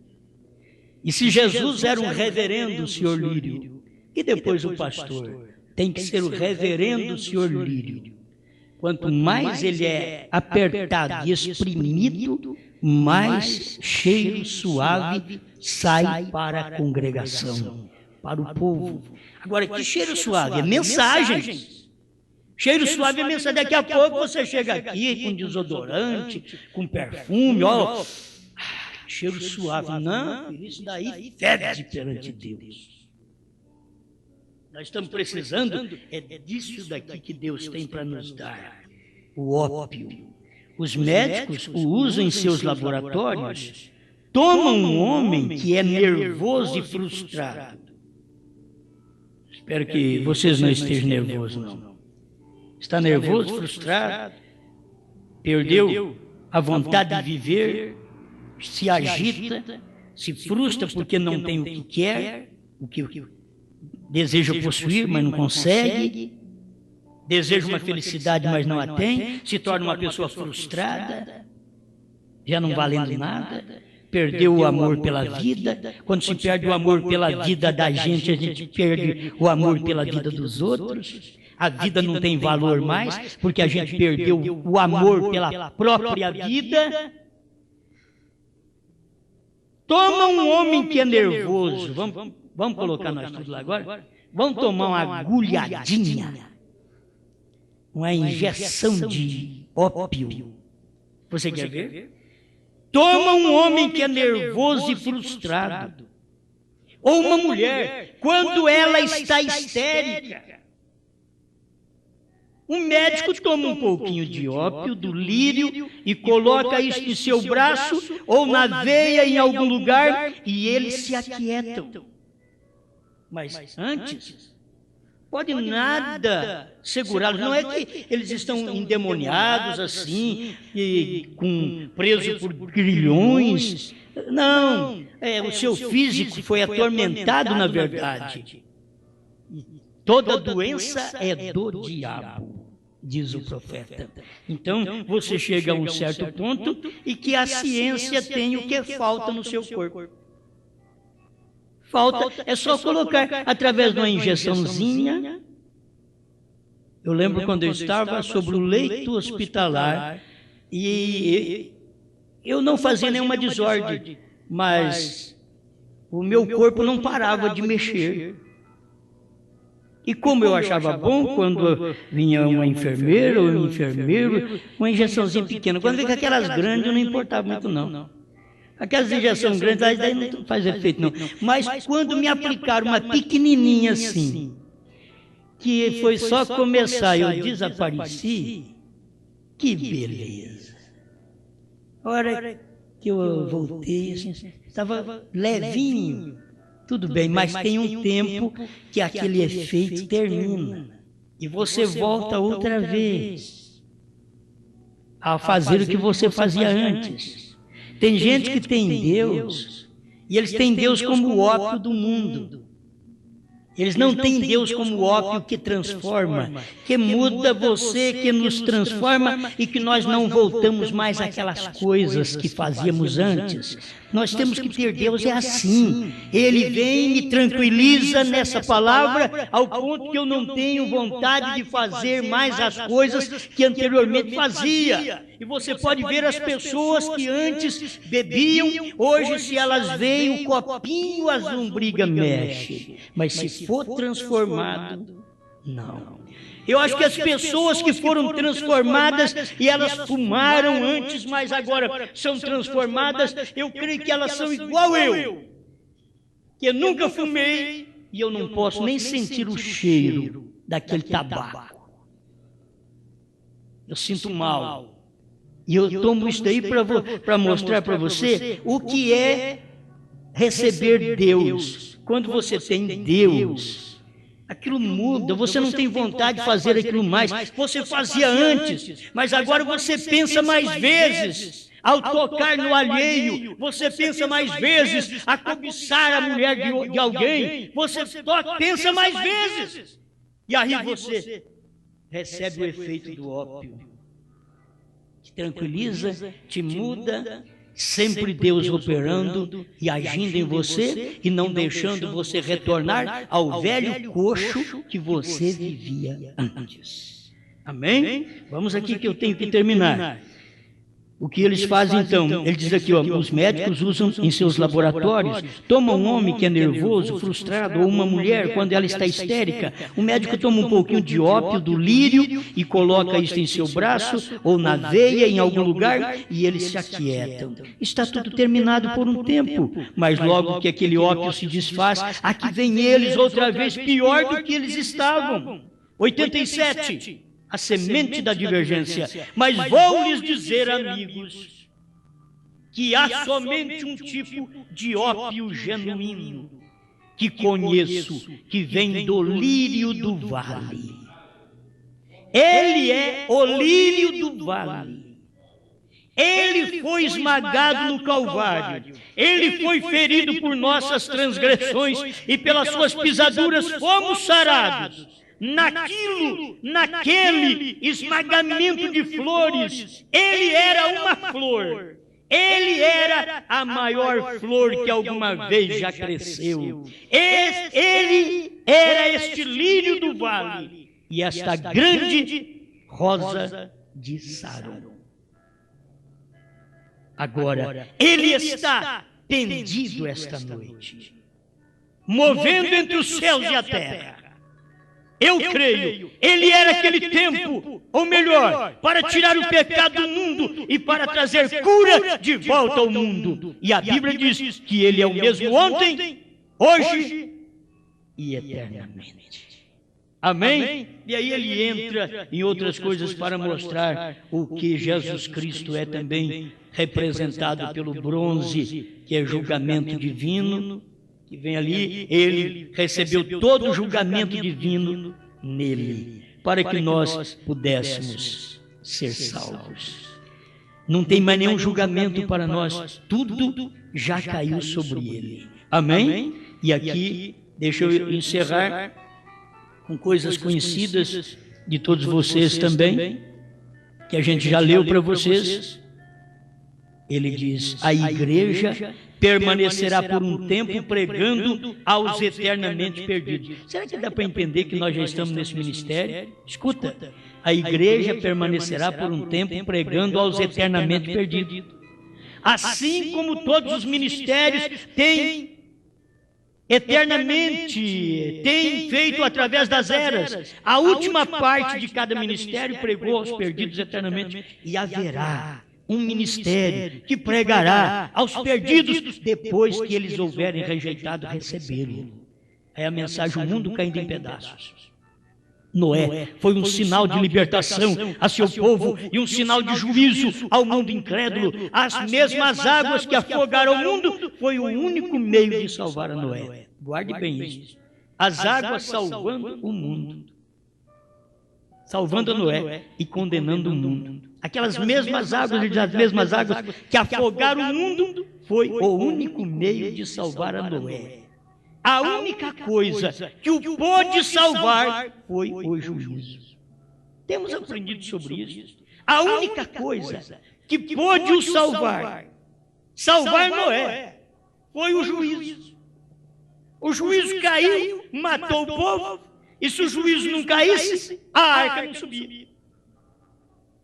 E se Jesus era um reverendo senhor lírio, e depois o pastor tem que ser o reverendo senhor lírio. Quanto mais ele é apertado e exprimido, mais cheiro suave sai para a congregação, para o povo. Agora, que cheiro suave? É mensagem. Cheiro suave é mensagem. Daqui a pouco você chega aqui com desodorante, com perfume, ó. Cheiro suave. Não, isso daí fede perante Deus. Nós estamos precisando disso daqui que Deus tem para nos dar. O ópio. Os médicos o usam em seus laboratórios, tomam um homem que é nervoso e frustrado. Espero que vocês não estejam nervosos, não. Está nervoso, frustrado, perdeu a vontade de viver, se agita, se frustra porque não tem o que quer, o que deseja possuir, mas não consegue. Deseja uma felicidade, mas não a tem, se torna uma pessoa frustrada, já não valendo nada, perdeu o amor pela vida. Quando se perde o amor pela vida da gente, a gente perde o amor pela vida dos outros. A vida não tem valor mais, porque a gente perdeu o amor pela própria vida. Toma um homem que é nervoso, vamos colocar nós tudo lá agora? Vamos tomar uma agulhadinha, uma injeção de ópio. Você quer ver? Toma um homem que é nervoso e frustrado. Ou uma mulher, quando ela está histérica. Um médico toma um pouquinho de ópio, do lírio, e coloca isso em seu braço ou na veia em algum lugar, e eles se aquietam. Mas antes, pode nada segurá-los. Não é que eles estão endemoniados assim, presos por grilhões. Não, o seu físico foi atormentado na verdade. Toda doença é do diabo, diz o profeta. Então, você chega a um certo ponto e que a ciência tem o que falta no seu corpo. Falta, é só colocar através de uma injeçãozinha. Eu lembro quando eu estava sobre o leito hospitalar e eu não fazia nenhuma desordem, mas o meu corpo não parava de mexer. E como eu achava bom, quando vinha uma enfermeira ou um enfermeiro, uma injeçãozinha pequena. Quando vinha aquelas grandes, não importava muito, não. Aquelas injeções grandes, aí não faz efeito, não. Mas quando me aplicaram uma pequenininha assim, que foi só começar, eu desapareci. Que beleza! A hora que eu voltei, assim, estava levinho. Tudo bem, mas tem um tempo que aquele efeito termina. E você volta outra vez a fazer o que você fazia antes. Tem gente que tem Deus, e eles têm Deus como o ópio do mundo. Eles não têm Deus como o ópio que transforma, que muda você, que nos transforma e que nós não voltamos mais àquelas coisas que fazíamos antes. Nós temos que ter Deus assim. Ele vem e tranquiliza nessa palavra ao ponto que eu não tenho vontade de fazer mais as coisas que anteriormente fazia. E você pode ver as pessoas que antes bebiam, hoje se elas veem o copinho, as lombrigas mexem. Mas se for transformado, não. Eu acho que as pessoas que foram transformadas e elas fumaram antes, mas agora são transformadas, eu creio que elas são igual eu, que eu nunca fumei e eu não posso nem sentir o cheiro daquele tabaco. Eu sinto mal. E eu tomo isso daí para mostrar para você o que é receber Deus. Quando você tem Deus, aquilo muda, você não tem vontade de fazer aquilo mais. Você fazia antes, mas agora você pensa mais vezes. Ao tocar no alheio, você pensa mais vezes. A cobiçar a mulher de alguém, você pensa mais vezes. E aí você recebe o efeito do ópio. Te tranquiliza, te muda, sempre Deus operando e agindo em você e não deixando você retornar ao velho coxo que você vivia antes. Amém? Vamos aqui que eu tenho que terminar. O que eles fazem então? Ele diz aqui, ó, os médicos usam em seus laboratórios, toma um homem que é nervoso, frustrado, ou uma mulher quando ela está histérica, o médico toma um pouquinho de ópio do lírio e coloca isso em seu braço ou na veia em algum lugar e eles se aquietam. Está tudo terminado por um tempo, mas logo que aquele ópio se desfaz, aqui vem eles outra vez pior do que eles estavam. 87. A semente da divergência. Mas vou lhes dizer, amigos, que há somente um tipo de ópio genuíno que conheço, que vem do lírio do vale. Ele é o lírio do vale. Ele foi esmagado no Calvário. Ele foi ferido por nossas transgressões e pelas suas pisaduras fomos sarados. Naquele esmagamento de flores, ele era uma flor. Ele era a maior flor que alguma vez já cresceu. Ele era este lírio do vale e esta grande rosa de Saron. Agora, ele está tendido esta noite, movendo entre os céus e a terra. Eu creio, ele era aquele tempo, ou melhor, para tirar o pecado do mundo e para trazer cura de volta ao mundo. E a Bíblia diz que ele é o mesmo ontem, hoje e eternamente. Amém? E aí ele entra em outras coisas para mostrar o que Jesus Cristo é também representado pelo bronze, que é julgamento divino. Que vem ali, ele recebeu todo o julgamento divino nele, para que nós pudéssemos ser salvos. Não tem mais nenhum julgamento para nós, tudo já caiu sobre ele. Amém? E aqui, deixa eu encerrar com coisas conhecidas de todos vocês também, que a gente já leu para vocês. Ele diz, a igreja permanecerá por um tempo pregando aos eternamente perdidos. Será que dá para entender que nós já estamos nesse ministério? Escuta, a igreja permanecerá por um tempo pregando aos eternamente perdidos. Assim como todos os ministérios têm eternamente, têm feito através das eras. A última parte de cada ministério pregou aos perdidos eternamente. E haverá um ministério que pregará aos perdidos depois que eles houverem rejeitado recebê-lo. É a mensagem, o mundo caindo em pedaços. Noé foi um sinal de libertação a seu povo e um sinal de juízo ao mundo incrédulo. As mesmas águas que afogaram o mundo foi o único meio de salvar a Noé. Guarde bem isso. As águas salvando o mundo. Salvando a Noé e condenando o mundo. Aquelas mesmas águas que afogaram o mundo foi o único meio de salvar a Noé. A única coisa que o pôde salvar foi o juízo. Temos aprendido sobre isso. A única coisa que pôde o salvar Noé, foi o juízo. O juízo caiu, matou o povo, e se o juízo não caísse, a arca não subia.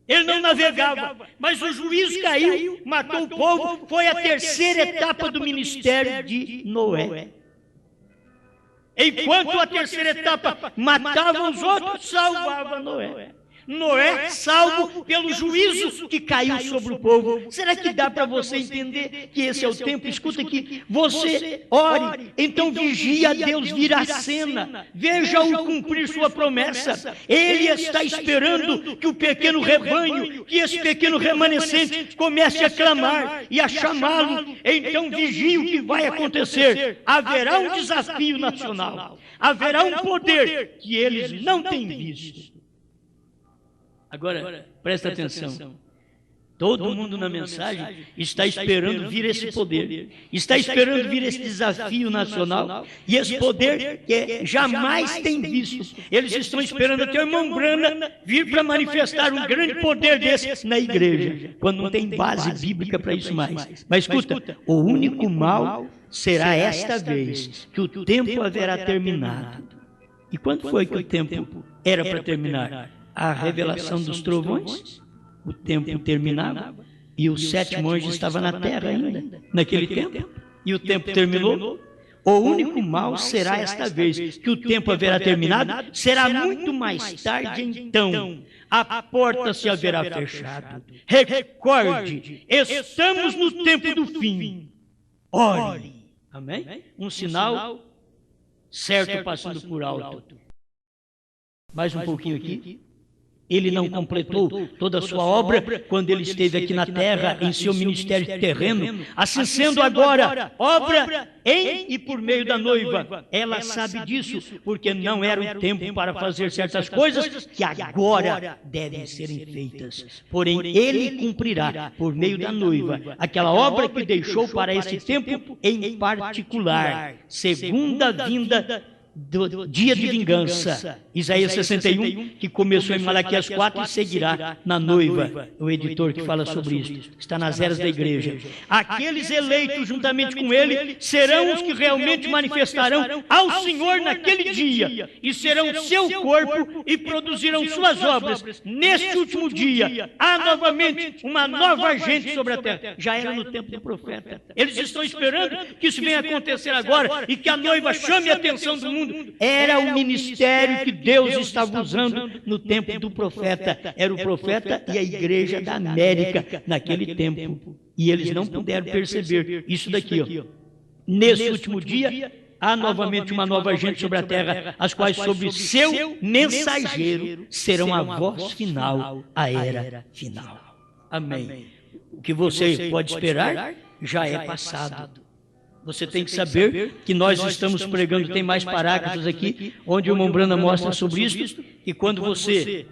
Ele não navegava, mas o juízo caiu, matou o povo, foi a terceira etapa do ministério de Noé. Enquanto a terceira etapa matava os outros, salvava Noé. Noé salvo pelo juízo que caiu sobre o povo. Será que dá para você entender que esse é o tempo? Escuta aqui, você ore, então vigie a Deus vir à cena, veja-o cumprir sua promessa. Ele está esperando que o pequeno rebanho, que esse pequeno remanescente comece a clamar e a chamá-lo. Então vigie o que vai acontecer. Haverá um desafio nacional, haverá um poder que eles não têm visto. Agora, presta atenção. Todo mundo na mensagem está esperando vir esse poder. Está esperando vir esse desafio nacional. E esse poder que jamais tem visto. Eles estão esperando até o irmão Brana vir para manifestar um grande poder desse na igreja. Quando não tem base bíblica para isso mais. Mas escuta, o único mal será esta vez que o tempo haverá terminado. E quando foi que o tempo era para terminar? A revelação dos trovões, o tempo terminava, e o sétimo anjo estava na terra ainda, naquele tempo, e o tempo terminou. O único mal será esta vez, que o tempo haverá terminado, será muito mais tarde então, a porta se haverá fechado. Recorde, estamos no tempo do fim. Ore. Amém? Um sinal certo passando por alto. Mais um pouquinho aqui. Ele não completou toda a sua obra quando ele esteve aqui na terra, em seu ministério terreno. Assim sendo agora, obra em e por meio da noiva. Ela sabe disso, porque não era o tempo para fazer certas coisas que agora devem serem feitas. Porém, ele cumprirá, por meio da noiva, aquela obra que deixou para esse tempo em particular. Segunda vinda do dia de vingança, Isaías 61, que começou em Malaquias 4 e seguirá na noiva. O editor que fala sobre isso está nas eras da igreja. Aqueles eleitos juntamente com ele serão os que realmente manifestarão ao Senhor naquele dia, e serão seu corpo e produzirão suas obras. Neste último dia há novamente uma nova gente sobre a terra. Já era no tempo do profeta. Eles estão esperando que isso venha acontecer agora e que a noiva chame a atenção do mundo. Era o ministério que Deus estava usando no tempo do profeta. Era o profeta e a igreja da América naquele tempo. E eles não puderam perceber isso daqui. Ó. Nesse último dia, há novamente uma nova gente sobre a terra, as quais sobre seu mensageiro serão a voz final, a era final. Amém. O que você pode esperar já é passado. Você tem que saber que nós estamos pregando, tem mais parágrafos aqui, onde o irmão Brana mostra sobre isso, que quando você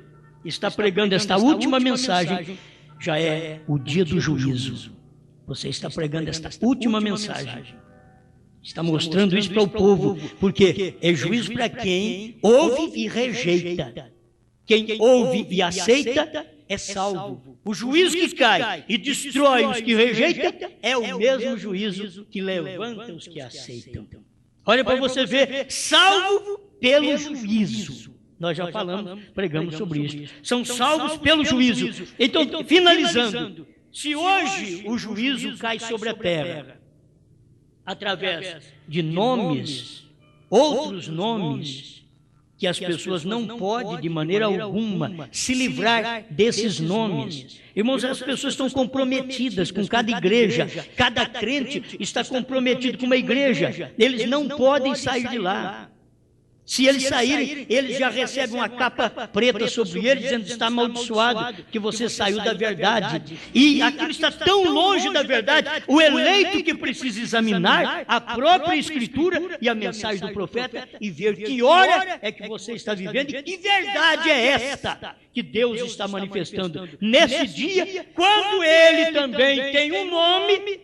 está pregando esta última mensagem, já é o dia do juízo. Você está pregando esta última mensagem. Está mostrando isso para o povo, porque é juízo para quem ouve e rejeita. Quem ouve e aceita é salvo. O juízo que cai e destrói os que rejeitam é o mesmo juízo que levanta os que aceitam. Olha para você ver, salvo pelo juízo. Nós já falamos, pregamos sobre isso. São salvos pelo juízo. Então, finalizando, se hoje o juízo cai sobre a terra, através de nomes, outros nomes, que as pessoas não podem, de maneira alguma, se livrar desses nomes. Irmãos, as pessoas estão comprometidas com cada igreja, cada crente está comprometido com uma igreja, eles não podem sair de lá. Se eles saírem, eles já recebem uma capa preta sobre eles, dizendo que está amaldiçoado, que você saiu da verdade. E aquilo está tão longe da verdade. O eleito que precisa examinar a própria Escritura e a mensagem do profeta e ver que hora é que você está vivendo e que verdade é esta que Deus está manifestando nesse dia, quando Ele também tem um nome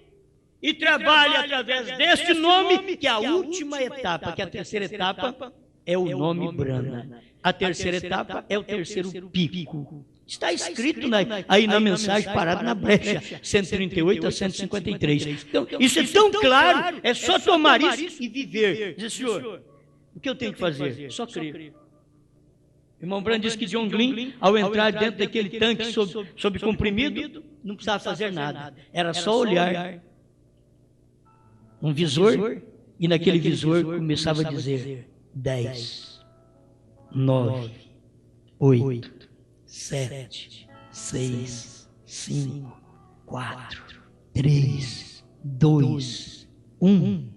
e trabalha através deste nome, que é a última etapa, que é a terceira etapa, é o nome Brana. A terceira etapa é o terceiro pico. Está escrito aí na mensagem parada na brecha, 138 a 153. Então, isso é tão claro, é só tomar isso e viver. Dizer, Senhor, o que eu tenho que fazer? Só crer. O irmão Branham disse que John Glenn, ao entrar dentro daquele tanque sob comprimido, não precisava fazer nada. Era só olhar um visor, e naquele visor começava a dizer 10, 9, 8, 7, 6, 5, 4, 3, 2, 1,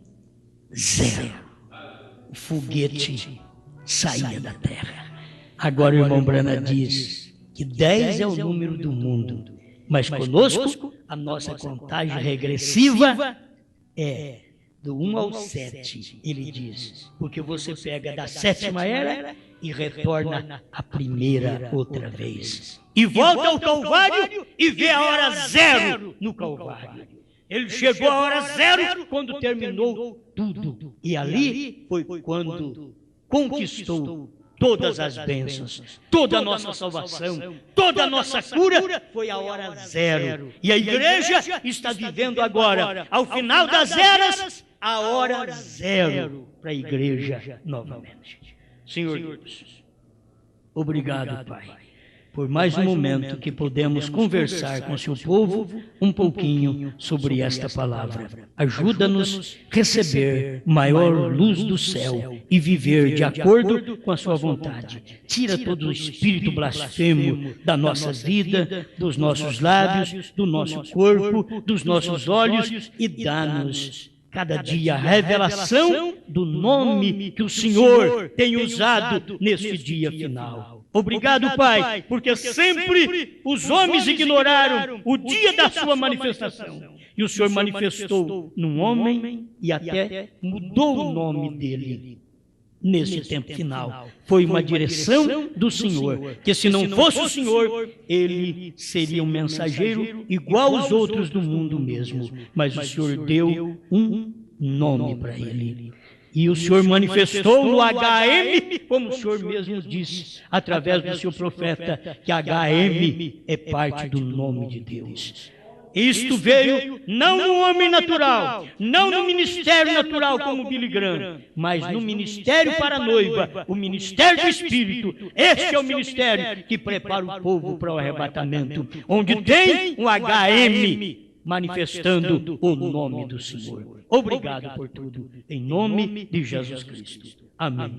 0. O foguete saía da terra. Agora o irmão Branham diz que 10 é o número do mundo, mas conosco a nossa contagem regressiva é do 1 ao 7, ele diz, porque você pega da sétima era e retorna à primeira outra vez. E volta ao Calvário e vê a hora zero no Calvário. Ele chegou à hora zero quando terminou tudo. E ali foi quando conquistou todas as bênçãos, toda a nossa salvação, toda a nossa cura, foi a hora zero. E a igreja está vivendo agora, ao final das eras, a hora zero para a igreja novamente. Senhor Deus, obrigado, Pai, por mais um momento que podemos conversar com o seu povo um pouquinho sobre esta palavra. Ajuda-nos a receber maior luz do céu e viver de acordo com a sua vontade. Tira todo o espírito blasfemo da nossa vida, dos nossos lábios, do nosso corpo, dos nossos olhos e dá-nos cada dia a revelação do nome que o Senhor tem usado neste dia final. Obrigado, Pai, porque sempre os homens ignoraram o dia da sua manifestação. E o Senhor manifestou num homem e até mudou o nome dele nesse tempo final. Foi uma direção do Senhor, que se não fosse o Senhor, ele seria um mensageiro igual aos outros do mundo mesmo. Mas o Senhor deu um nome para ele. E o Senhor manifestou no HM, como o Senhor mesmo disse, através do seu profeta, que HM é parte do nome de Deus. Isto veio não no homem natural, não no ministério natural como Billy Graham, mas no ministério para a noiva, o ministério do Espírito. Este é o ministério que prepara o povo para o arrebatamento, onde tem um HM manifestando o nome do Senhor. Obrigado por tudo, em nome de Jesus Cristo. Amém.